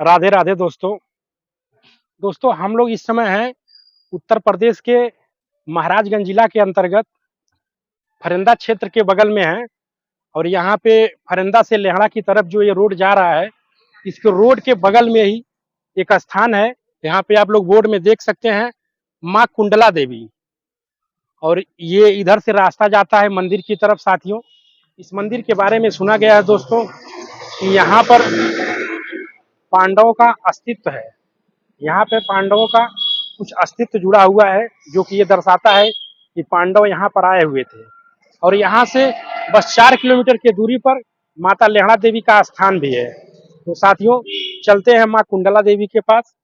राधे राधे दोस्तों। हम लोग इस समय हैं उत्तर प्रदेश के महाराजगंज जिला के अंतर्गत फरंदा क्षेत्र के बगल में हैं। और यहाँ पे फरंदा से लेहड़ा की तरफ जो ये रोड जा रहा है, इसके रोड के बगल में ही एक स्थान है। यहाँ पे आप लोग बोर्ड में देख सकते हैं माँ कुंडला देवी, और ये इधर से रास्ता जाता है मंदिर की तरफ। साथियों, इस मंदिर के बारे में सुना गया है दोस्तों कि यहाँ पर पांडवों का अस्तित्व है। यहाँ पे पांडवों का कुछ अस्तित्व जुड़ा हुआ है, जो कि ये दर्शाता है कि पांडव यहाँ पर आए हुए थे। और यहाँ से बस 4 किलोमीटर की दूरी पर माता लेहड़ा देवी का स्थान भी है। तो साथियों, चलते हैं माँ कुंडला देवी के पास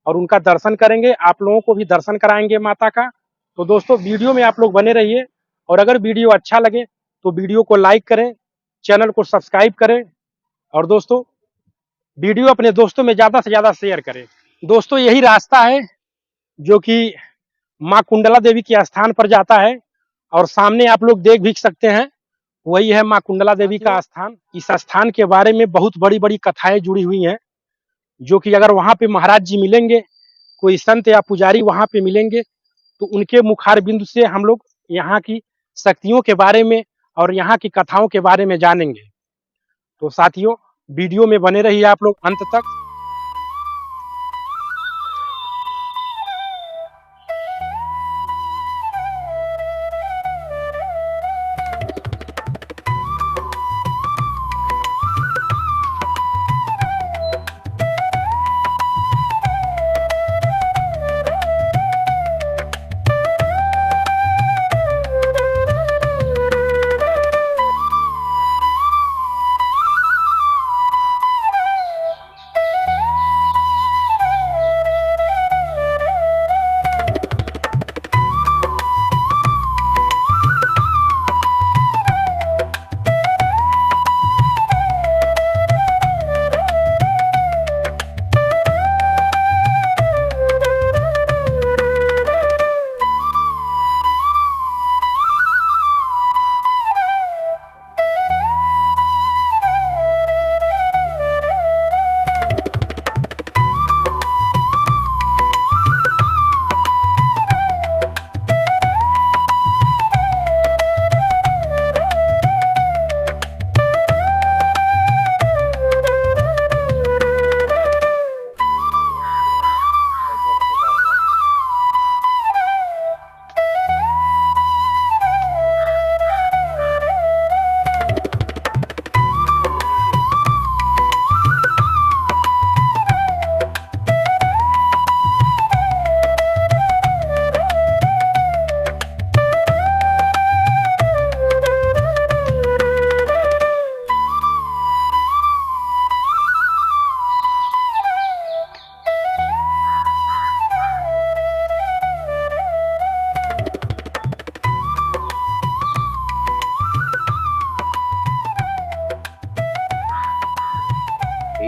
और उनका दर्शन करेंगे, आप लोगों को भी दर्शन कराएंगे माता का। तो दोस्तों, वीडियो में आप लोग बने रहिए, और अगर वीडियो अच्छा लगे तो वीडियो को लाइक करें, चैनल को सब्सक्राइब करें, और दोस्तों वीडियो अपने दोस्तों में ज़्यादा से ज़्यादा शेयर करें। दोस्तों, यही रास्ता है जो कि माँ कुंडला देवी के स्थान पर जाता है, और सामने आप लोग देख भी सकते हैं, वही है माँ कुंडला देवी का स्थान। इस स्थान के बारे में बहुत बड़ी बड़ी कथाएं जुड़ी हुई हैं, जो कि अगर वहाँ पे महाराज जी मिलेंगे, कोई संत या पुजारी वहाँ पे मिलेंगे, तो उनके मुखार बिंदु से हम लोग यहाँ की शक्तियों के बारे में और यहाँ की कथाओं के बारे में जानेंगे। तो साथियों, वीडियो में बने रहिए आप लोग अंत तक।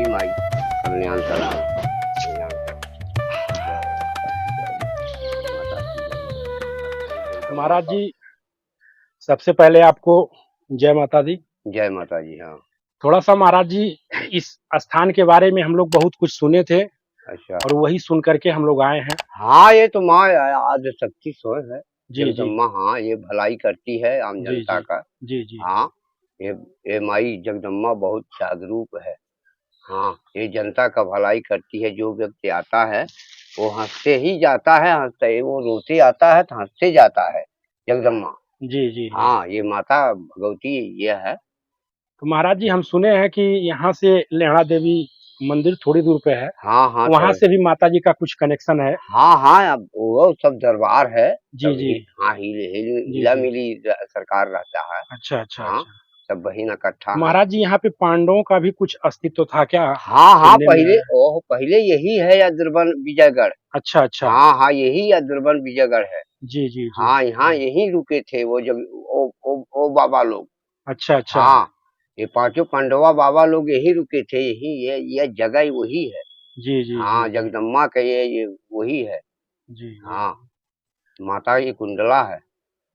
माई कल्याण महाराज जी, सबसे पहले आपको जय माता दी। जय माता जी। हाँ, थोड़ा सा महाराज जी, इस स्थान के बारे में हम लोग बहुत कुछ सुने थे, अच्छा, और वही सुन करके हम लोग आए हैं। हाँ, ये तो माँ आद्य शक्ति सोय है जी जी जगदम्बा। हाँ, ये भलाई करती है आम जी जनता जी का। जी जी हाँ, ये माई जगदम्बा बहुत जागरूक है। हाँ, ये जनता का भलाई करती है। जो व्यक्ति आता है वो हंसते ही जाता है, हंसते वो रोते आता है तो हंसते जाता है जगदम्बा। जी जी। हाँ, ये माता भगवती ये है। तो महाराज जी, हम सुने हैं कि यहाँ से लेहड़ा देवी मंदिर थोड़ी दूर पे है, हाँ हाँ, वहाँ थोड़े। से भी माता जी का कुछ कनेक्शन है। हाँ हाँ, अब वो सब दरबार है। जी सब जी हाँ, जी हिला जी। मिली सरकार रहता है। अच्छा अच्छा हाँ, अच्छा। सब बहिन इकट्ठा है। महाराज जी, यहाँ पे पांडवों का भी कुछ अस्तित्व था क्या? हाँ हाँ, सुनने में आया। पहले यही है अद्रबन विजयगढ़। अच्छा अच्छा। हाँ हाँ, यही अद्रबन विजयगढ़ है। जी जी जी। हाँ, यहाँ यही रुके थे वो जब ओ बाबा लोग। अच्छा अच्छा। हाँ, ये पांचों पांडवा बाबा लोग यही रुके थे। यही ये जगह वही है। जी जी जी हाँ, जगदम्बा का ये वही है। जी जी। हाँ, माता की कुंडला है।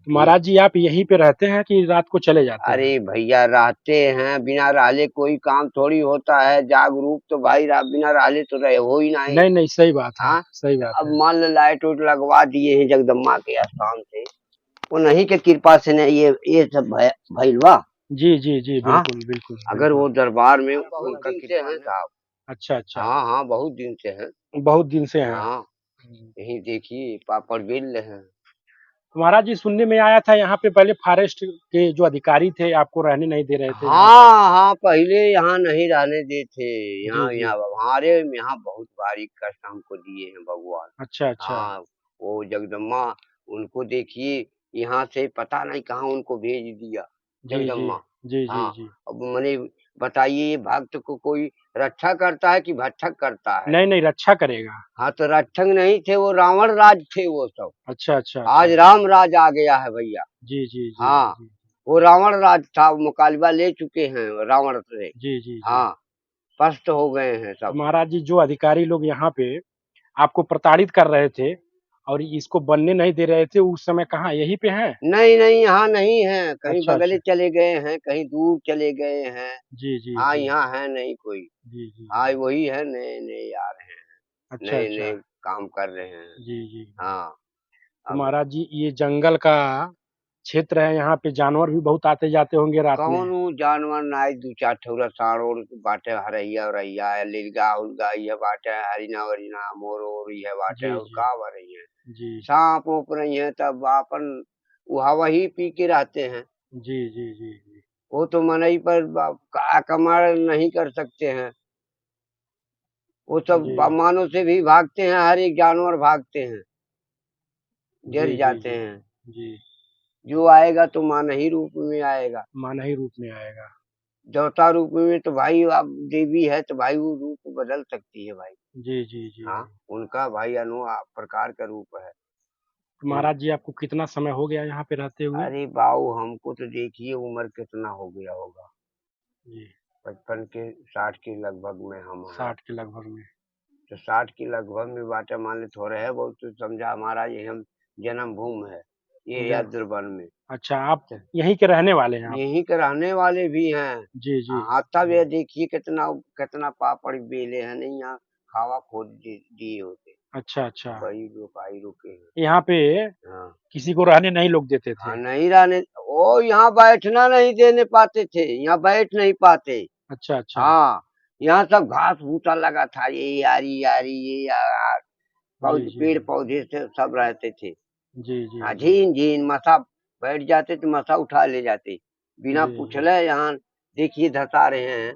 महाराज जी आप यहीं पे रहते हैं कि रात को चले जाते हैं? अरे भैया रहते हैं, बिना रहले कोई काम थोड़ी होता है। जागरूक तो भाई बिना रहले तो रहे हो ही नहीं। नहीं नहीं, सही बात है, हाँ, सही तो बात अब है। मान लो लाइट उट लगवा दिए हैं जगदम्बा के स्थान से, उन्हीं के कृपा से ने ये सब भइलवा। जी जी जी, हाँ, बिल्कुल बिल्कुल अगर बिल्कुल। वो दरबार में उनका कृपा है साहब। अच्छा अच्छा। हाँ हाँ, बहुत दिन से है। बहुत दिन से हैं। हाँ, यही देखिए पापड़ बेल रहे हैं। तो महाराज जी सुनने में आया था यहाँ पे पहले फॉरेस्ट के जो अधिकारी थे आपको रहने नहीं दे रहे थे यहाँ पर। हाँ हाँ, पहले यहाँ नहीं रहने देते। जी यहाँ जी। यहाँ हमारे यहाँ बहुत भारी कष्ट हमको दिए हैं भगवान। अच्छा अच्छा। हाँ, वो जगदम्बा, उनको देखिए यहाँ से पता नहीं कहाँ उनको भेज दिया जी जी जगदम्बा। जी जी हाँ, जी। अब मैंने बताइए, भक्त को कोई रक्षा करता है कि भक्षक करता है? नहीं नहीं, रक्षा करेगा। हाँ, तो रक्षक नहीं थे, वो रावण राज थे वो सब। अच्छा अच्छा आज अच्छा। राम राज आ गया है भैया। जी जी जी हाँ, जी वो रावण राज था, वो मुकालबा ले चुके हैं रावण से। जी जी जी। हाँ, पस्त हो गए हैं तो सब। महाराज जी जो अधिकारी लोग यहाँ पे आपको प्रताड़ित कर रहे थे और इसको बनने नहीं दे रहे थे उस समय कहाँ यहीं पे हैं? नहीं नहीं, यहाँ नहीं है, कहीं अच्छा बगले अच्छा। चले गए हैं, कहीं दूर चले गए हैं। जी जी हाँ, जी यहाँ है नहीं कोई। जी जी हाँ, जी। वही है, नए नए आ रहे हैं, अच्छा नए अच्छा। नए काम कर रहे हैं। जी जी जी। हाँ, तो अब महाराज जी ये जंगल का क्षेत्र है, यहाँ पे जानवर भी बहुत आते जाते होंगे रात में। कौन जानवर नाई दू चार ठौरा साढ़ बाटे, हरैया उरैया लिलगा उलगा ये बाटे, हरिना वरिना मोर ओर ये बाटे, जी और जी का रही है। जी सांप ऊप रही है, तब अपन वहा वही पी के रहते हैं। जी जी जी जी वो तो मनई पर आक्रमण नहीं कर सकते हैं। वो सब जी मानव से भी भागते हैं, हर एक जानवर भागते हैं, जी डर जी जाते जी हैं। जी। जो आएगा तो मानही रूप में आएगा। मानवी रूप में आएगा। देवता रूप में तो भाई, अब देवी है तो भाई वो रूप बदल सकती है भाई। जी जी जी हाँ, जी। उनका भाई प्रकार का रूप है। तो उन महाराज जी आपको कितना समय हो गया यहाँ पे रहते हुए? अरे बाऊ, हमको तो देखिए उम्र कितना हो गया होगा। जी। 55 के 60 के लगभग में हम हैं। 60 के लगभग में। तो 60 के लगभग में बाटे, मान ले थोड़े है बहुत, तो समझा हमारा ये हम जन्म भूमि है, ये जन यादुर्बन में। अच्छा आप यहीं के रहने वाले हैं आप? यहीं के रहने वाले भी हैं। जी जी हाँ, तब जी। ये देखिए कितना कितना पापड़ बेले हैं, नहीं यहाँ खावा खोद दिए होते। अच्छा अच्छा। वही लोग आई रुके हैं। यहाँ पे हाँ किसी को रहने नहीं लोग देते हाँ, थे? नहीं रहने, ओ यहाँ बैठना नहीं देने पाते थे, यहाँ बैठ नहीं पाते। अच्छा अच्छा। हाँ, यहाँ सब घास भूसा लगा था, ये यारी यारी ये यार, जी जी पेड़ जी पौधे से सब रहते थे। जी जी हाँ, जी झीन झीन मसा बैठ जाते तो मसा उठा ले जाते बिना जी जी पूछले। यहाँ देखिए धसा रहे हैं।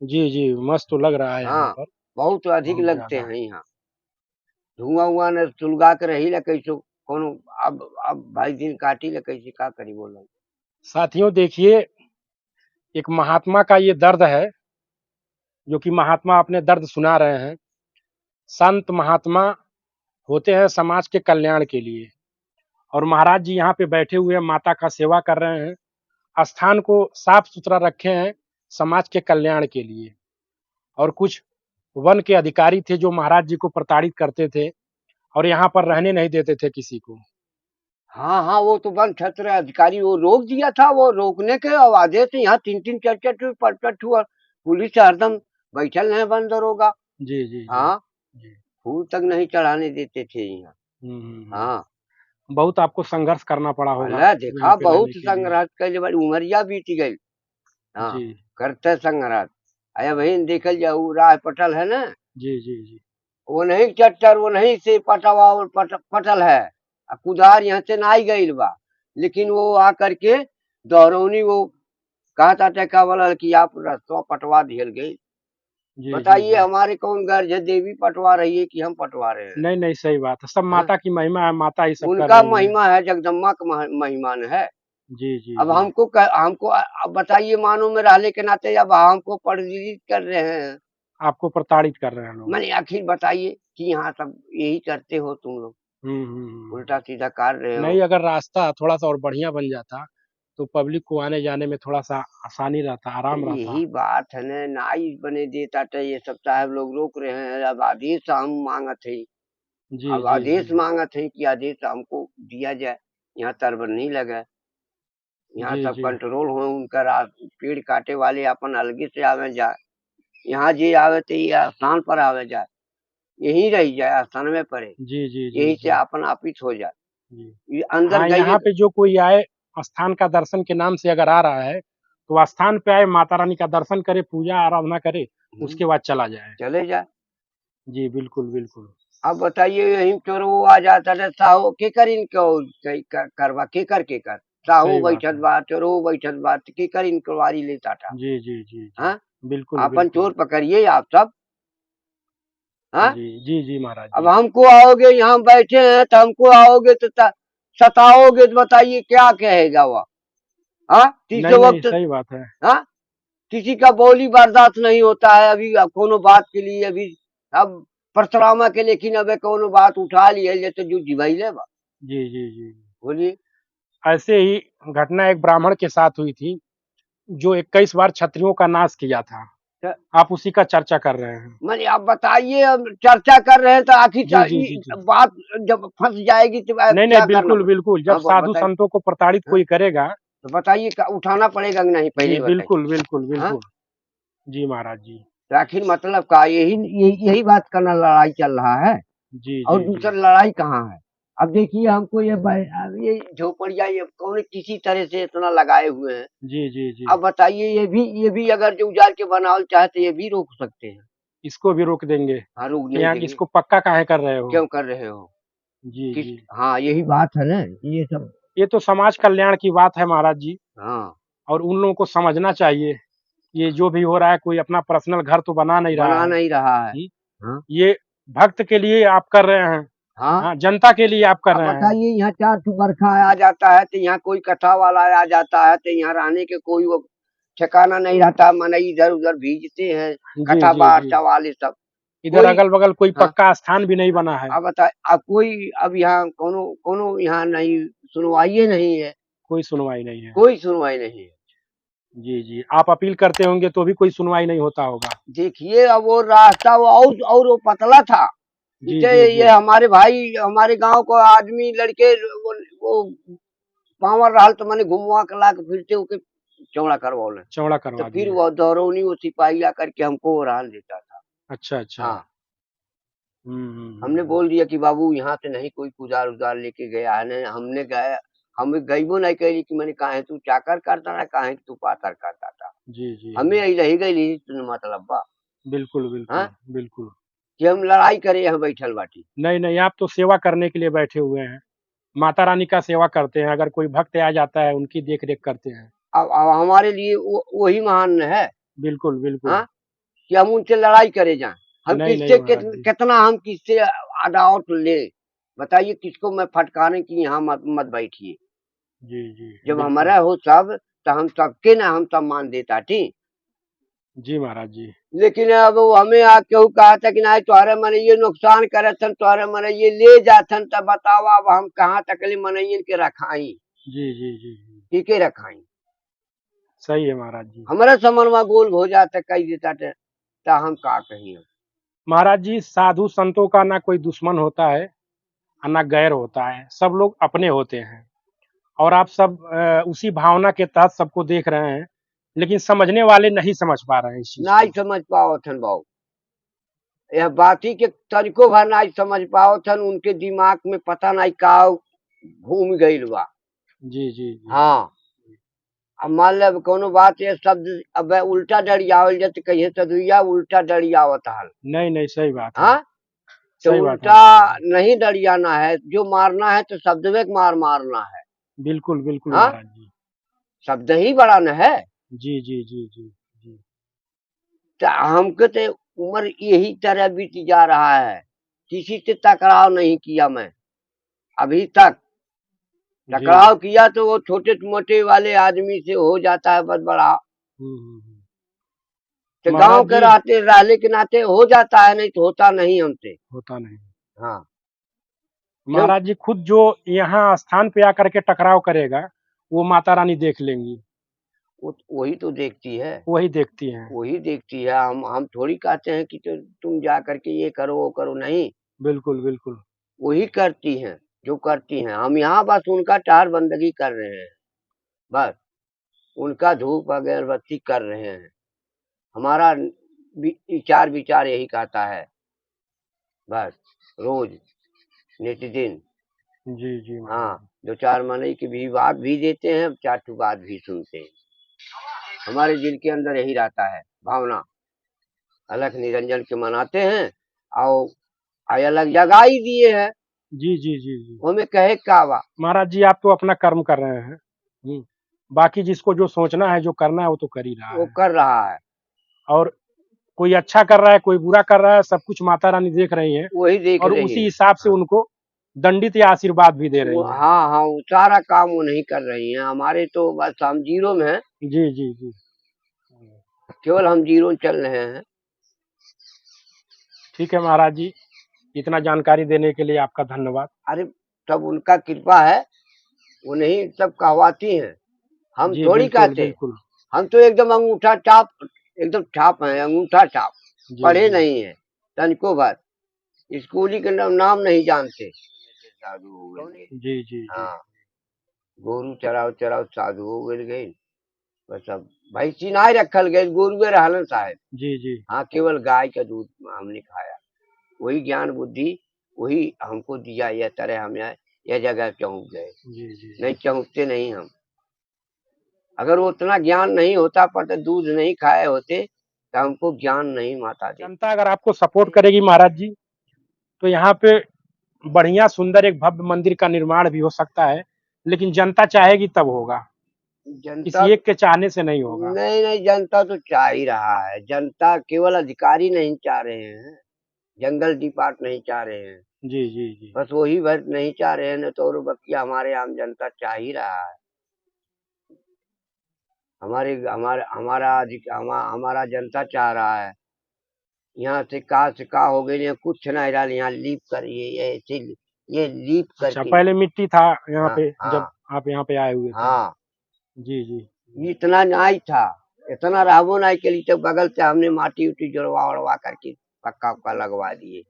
जी जी। मस्त तो लग रहा है यहाँ हाँ, पर। बहुत अधिक बहुत लगते ज्यादा। हैं यहाँ। धुआं उआं न सुलगा के रही ला कैसो कोनो। अब भाई दिन काटी ला कैसे का करी बोलो। साथियों देखिए एक महात्मा का ये दर्द है जो कि महात्मा अपने दर्द सुना रहे हैं। संत महात्मा होते हैं समाज के कल्याण के लिए और महाराज जी यहाँ पे बैठे हुए हैं, माता का सेवा कर रहे हैं, स्थान को साफ सुथरा रखे हैं समाज के कल्याण के लिए। और कुछ वन के अधिकारी थे जो महाराज जी को प्रताड़ित करते थे और यहाँ पर रहने नहीं देते थे किसी को। हाँ हाँ, वो तो वन क्षेत्र अधिकारी वो रोक दिया था। वो रोकने के आदेश से यहाँ तीन तीन चार चार परपट हुआ। पुलिस हरदम बैठल है, बंद दरोगा। जी जी जी हाँ, जी। फूल तक नहीं चढ़ाने देते थे यहाँ। हाँ, बहुत आपको संघर्ष करना पड़ा होगा अल्लाह यहाँ देखा, पे रहने बहुत के लिए। संघर्ष कैले बड़ी उमरिया बीत गई। हाँ, जी करते संघर्ष। अरे बहन देखल जाऊ, राह पटल है ना, जी जी जी वो नहीं चट्टर, वो नहीं से पटवा और पटल है। कुदार यहाँ से ना आई गई बा, लेकिन वो आ करके दोहरौनी वो कहा था टेका वाला कि आप रास्ता पटवा दियल गई। जी जी बताइए जी। हमारे कौन गर्ज है, देवी पटवा रही है कि हम पटवा रहे हैं? नहीं नहीं, सही बात है, सब हाँ? माता की महिमा है, माता ही सब कर उनका रही है। महिमा है, जगदम्बा का महिमान है। जी जी अब जी। हमको अब बताइए, मानो में रहने के नाते अब हमको परिचित कर रहे हैं। आपको प्रताड़ित कर रहे हैं लोग। मैंने आखिर बताइए कि यहाँ सब यही करते हो तुम लोग, उल्टा हम्म। सीधा कर रहे हो। नहीं अगर रास्ता थोड़ा सा और बढ़िया बन जाता तो पब्लिक को आने जाने में थोड़ा सा आसानी रहता, तो आराम रहता। यही बात है ना, नाई बने देता था, ये सब साहब लोग रोक रहे हैं। अब आदेश हम मांगत है, जी अब जी जी आदेश मांगत है कि आदेश हमको दिया जाए। यहाँ तरबन नहीं लगे, यहाँ जी सब जी कंट्रोल हो उनका। पेड़ काटे वाले अपन अलगे से आवे जाए, यहाँ जी आवे तो ये स्थान पर आवे जाए, यही रह जाए, स्थान में पड़े, जी जी जी यही से जी अपन आपित हो जाए। जी। ये अंदर हाँ, गई। यहाँ पे जो कोई आए स्थान का दर्शन के नाम से अगर आ रहा है तो स्थान पे आए, माता रानी का दर्शन करे, पूजा आराधना करे, उसके बाद चला जाए। चले जाए। जी बिल्कुल बिल्कुल। अब बताइए यही चोर वो आ जाता है, साहू के कर इनको करवा के कर साहू सही बात बैठत है। बा, चोरो बैठत बा, के कर इंक्वायरी लेता था। जी जी जी जी हाँ, बिल्कुल अपन बिल्कुल। चोर पकड़िए आप सब। हाँ, जी जी जी महाराज अब जी। हमको आओगे, यहाँ बैठे हैं तो हमको आओगे तो सताओगे तो बताइए क्या कहेगा वह। हाँ, तीसरे नहीं नहीं, वक्त। सही बात है। हाँ, किसी का बोली बर्दाश्त नहीं होता है अभी, कोनो बात के लिए अभी। अब परशुरामा के, लेकिन अब कोनो बात उठा लिए जैसे जो जिभैले बा। जी जी जी। बोलिए। ऐसे ही घटना एक ब्राह्मण के साथ हुई थी जो 21 बार क्षत्रियों का नाश किया था। तो आप उसी का चर्चा कर रहे हैं। मैंने आप बताइए, अब चर्चा कर रहे हैं तो आखिर जी जी जी जी। बात जब फंस जाएगी तो नहीं नहीं, क्या करना बिल्कुल बिल्कुल, पड़ेगा। जब हाँ, साधु बताइए। संतों को प्रताड़ित हाँ, कोई करेगा। तो बताइए उठाना पड़ेगा कि नहीं, जी पहले बताइए। बिल्कुल बिल्कुल हाँ, बिल्कुल। जी महाराज जी। तो आखिर मतलब का यही बात करना, लड़ाई चल रहा है। जी और जी जी दूसरा लड़ाई कहाँ है। अब देखिए हमको अब ये झोपड़िया ये कौन किसी तरह से इतना लगाए हुए हैं। जी जी जी। अब बताइए ये भी अगर जो उजाड़ के बनावल चाहे तो ये भी रोक सकते हैं। इसको भी रोक देंगे। हाँ, रोक तो नहीं यहाँ देंगे। इसको पक्का काहे कर रहे हो? क्यों कर रहे हो। जी किस। जी। हाँ, यही बात है ना, ये सब। ये तो समाज कल्याण की बात है महाराज जी। हाँ, और उन लोगों को समझना चाहिए। ये जो भी हो रहा है, कोई अपना पर्सनल घर तो बना नहीं रहा बना है। नहीं रहा है। हाँ, ये भक्त के लिए आप कर रहे हैं। हाँ। हाँ, जनता के लिए आप कर अब रहे हैं। बताइए यहाँ 4 बरखा आ जाता है तो यहाँ कोई कथा वाला आ जाता है तो यहाँ रहने के कोई वो ठिकाना नहीं रहता, मन इधर उधर भीजते हैं। जी कथा जी जी। वार्ता वाले सब। इधर कोई। अगल बगल कोई हाँ, पक्का स्थान भी नहीं बना है। अब बताए अब कोई, अब यहाँ कोनो कोनो यहाँ नहीं, सुनवाई नहीं है। कोई सुनवाई नहीं है। कोई सुनवाई नहीं है। जी जी, आप अपील करते होंगे तो भी कोई सुनवाई नहीं होता होगा। देखिए अब वो रास्ता वो और वो पतला था। जी जैसे जी ये जी। हमारे भाई, हमारे गांव को आदमी लड़के वो पावर रहल तो मैंने घुमवा के ला के फिरते होके चौड़ा करवौले। चौड़ा तो करवा फिर दिए। वो दौरौनी वो सिपाही आकर के हमको वो रहल देता था। अच्छा अच्छा। हाँ, हमने हम्म। बोल दिया कि बाबू यहाँ से नहीं कोई कुदार उदार लेके गया है, नहीं हमने गए, हमें गईबो नहीं कही कि मैंने काहे तू चाकर करता ना, काहे तू पातर करता था। जी जी हमें जी। यही रही गई मतलब बा। बिल्कुल हाँ, बिल्कुल बिल्कुल। कि हम लड़ाई करे यहाँ बैठल बाटी। नहीं नहीं, आप तो सेवा करने के लिए बैठे हुए हैं। माता रानी का सेवा करते हैं। अगर कोई भक्त आ जाता है, उनकी देख रेख करते हैं। अब हमारे लिए वही महान है। बिल्कुल बिल्कुल। हाँ, कि हम उनसे लड़ाई करे जाएं। हम नहीं नहीं किससे महाराज जी। कितना हम किससे अदावत ले। बताइए किसको मैं फटकारे कि यहाँ मत मत बैठिए। जी जी जब बिल्कुल। हमारा हो सब तो हम सबके ना हम सम्मान देता ठीक। जी महाराज जी। लेकिन अब वो हमें आके वो कहा था कि नहीं तुम्हारे मन ये नुकसान करे थन, तुम्हारे मन ये ले जाथन, तब बताओ अब हम कहाँ तक ले मनइन के रखाई। जी जी जी जी। ठीक है, रखाई। सही है महाराज जी। हमारा समनवा गोल हो जाता कही देता तो हम का कही। महाराज जी, साधु संतों का ना कोई दुश्मन होता है और ना गैर होता है। सब लोग अपने होते हैं। और आप सब उसी भावना के तहत सबको देख रहे हैं। लेकिन समझने वाले नहीं समझ पा रहे हैं इस चीज नहीं को। समझ पाओ थन बाबू, यह बाती के तरीको भर नहीं समझ पाओ थन, उनके दिमाग में पता नहीं का घूम गईल बा। जी जी जी। हाँ, अब मान लो कोनो बात ये शब्द अब उल्टा डरियावल जाते कहिए सदुइया उल्टा डरियावत हाल। नहीं नहीं, सही बात है। हाँ, तो सही बात है उल्टा महाराज जी। नहीं डरियाना है, जो मारना है तो शब्द में मारना है। बिल्कुल बिल्कुल हाँ, महाराज जी। शब्द ही बड़ा न है। जी जी जी जी जी। तो हमको तो उम्र यही तरह बीत जा रहा है, किसी से टकराव नहीं किया मैं अभी तक। जी। टकराव किया तो वो छोटे मोटे वाले आदमी से हो जाता है बस बड़ा। हम्म। तो गांव महाराज के जी। रहते रहने के नाते हो जाता है, नहीं तो होता नहीं हमसे। होता नहीं। हाँ, क्यों। महाराज जी, खुद जो यहाँ स्थान पे आकर के टकराव करेगा, वो माता रानी देख लेंगी। वही तो देखती है। वही देखती हैं। वही देखती है। हम थोड़ी कहते हैं कि तुम जा करके ये करो वो करो, नहीं। बिल्कुल बिल्कुल। वही करती हैं। जो करती हैं। हम यहाँ बस उनका टार बंदगी कर रहे हैं, बस उनका धूप अगरबत्ती कर रहे हैं। हमारा विचार यही कहता है, बस रोज नित्यदिन। जी जी हाँ, 2-4 मने की भी बात भी देते हैं, 4 ठो बात भी सुनते हैं। हमारे दिल के अंदर यही रहता है भावना, अलख निरंजन के मनाते हैं और अलग जगा ही दिए है, जी जी जी जी हमें कहे का बा। महाराज जी, आप तो अपना कर्म कर रहे हैं। बाकी जिसको जो सोचना है, जो करना है, वो तो कर ही रहा वो है। कर रहा है, और कोई अच्छा कर रहा है, कोई बुरा कर रहा है, सब कुछ माता रानी देख रही है वही देख और रही उसी है। हिसाब से उनको दंडित या आशीर्वाद भी दे वो रही है। हाँ हाँ, वो सारा काम वो नहीं कर रही हैं। हमारे तो बस हम जीरो में हैं, जी जी जी केवल हम जीरो चल रहे हैं। ठीक है महाराज जी, इतना जानकारी देने के लिए आपका धन्यवाद। अरे सब उनका कृपा है, वो नहीं सब कहवाती हैं, हम जी थोड़ी बिल्कुल कहते। बिल्कुल। हम तो एकदम अंगूठा छाप, एकदम छाप है, अंगूठा छाप। जी पढ़े जी नहीं है तनिको भर, स्कूली के नाम नहीं जानते। साधु हो गए। जी जी जी हाँ, गोरू चराव चराव साधु हो गए। बस अब भाई चिनाई रखल गए, गोरुए रहलन साहब। जी जी हाँ, केवल गाय का दूध हमने खाया, वही ज्ञान बुद्धि वही हमको दिया। यह तरह हम यह जगह पहुंच गए, जी जी नहीं पहुंचते नहीं हम। अगर वो उतना ज्ञान नहीं होता, पर दूध नहीं खाए होते, तो हमको ज्ञान नहीं माता देती। जनता अगर आपको सपोर्ट करेगी महाराज जी, तो यहाँ पे बढ़िया सुंदर एक भव्य मंदिर का निर्माण भी हो सकता है, लेकिन जनता चाहेगी तब होगा, जनता किसी एक के चाहने से नहीं होगा। नहीं नहीं, जनता तो चाह ही रहा है। जनता केवल अधिकारी नहीं चाह रहे हैं, जंगल डिपार्ट नहीं चाह रहे हैं, जी जी जी बस वही भर नहीं चाह रहे हैं, न तो और बाकी हमारे आम जनता चाह ही रहा है। हमारे हमारा हमारा हमारा जनता चाह रहा है। यहाँ से का हो गई, यहाँ कुछ नहीं रहा, यहाँ लीप करिए, ये ऐसे ये लीप अच्छा, करके। पहले मिट्टी था यहाँ हाँ पे जब हाँ आप यहाँ पे आए हुए थे? हाँ, जी जी इतना नहीं था, इतना रहबो नहीं के लिए, तो बगल से हमने माटी उटी जोड़वा उड़वा करके पक्का उक्का लगवा दिए।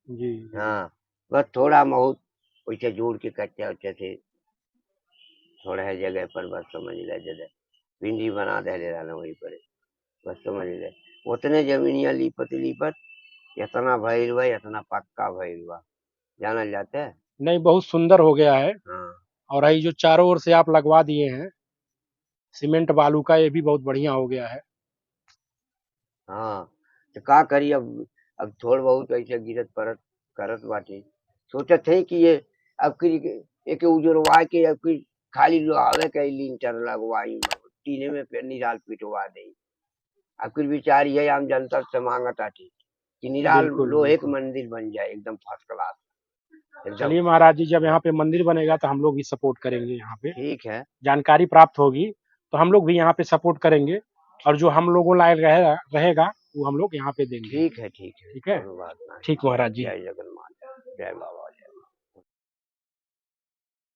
जी हाँ, बस थोड़ा बहुत वैसे जोड़ के कच्चे उच्चे से थोड़ा है जगह पर, बस समझ ले जगह भिंडी बना दे रहा वहीं पर, बस समझ ले। उतने जमीनिया लीपत लीपत इतना भइल बा, इतना पक्का भइल बा, जानल जाता है। नहीं, बहुत सुंदर हो गया है। हाँ और ये जो चारों ओर से आप लगवा दिए हैं सीमेंट बालू का, ये भी बहुत बढ़िया हो गया है। हाँ, तो का करी अब थोड़ बहुत ऐसे गिरत परत करत बाटे। सोचत है कि ये अब फिर एक उजरवा के अब फिर खाली लोहावे के लिंटर लगवाई, टीने में फिर निराल पिटवा दे। अब फिर विचार ये आम जनता से मांगत आटी कि निराल बिल्कुल लोहे के बिल्कुल। मंदिर बन जाए, एकदम फर्स्ट क्लास, एकदम। चलिए महाराज जी, जब यहाँ पे मंदिर बनेगा तो हम लोग भी सपोर्ट करेंगे। यहाँ पे ठीक है, जानकारी प्राप्त होगी तो हम लोग भी यहाँ पे सपोर्ट करेंगे, और जो हम लोगों लायक रहेगा रहेगा वो हम लोग यहाँ पे देंगे। ठीक है, ठीक है, ठीक है, कोई बात नहीं। ठीक महाराज जी। जय जगन्नाथ, जय बाबा।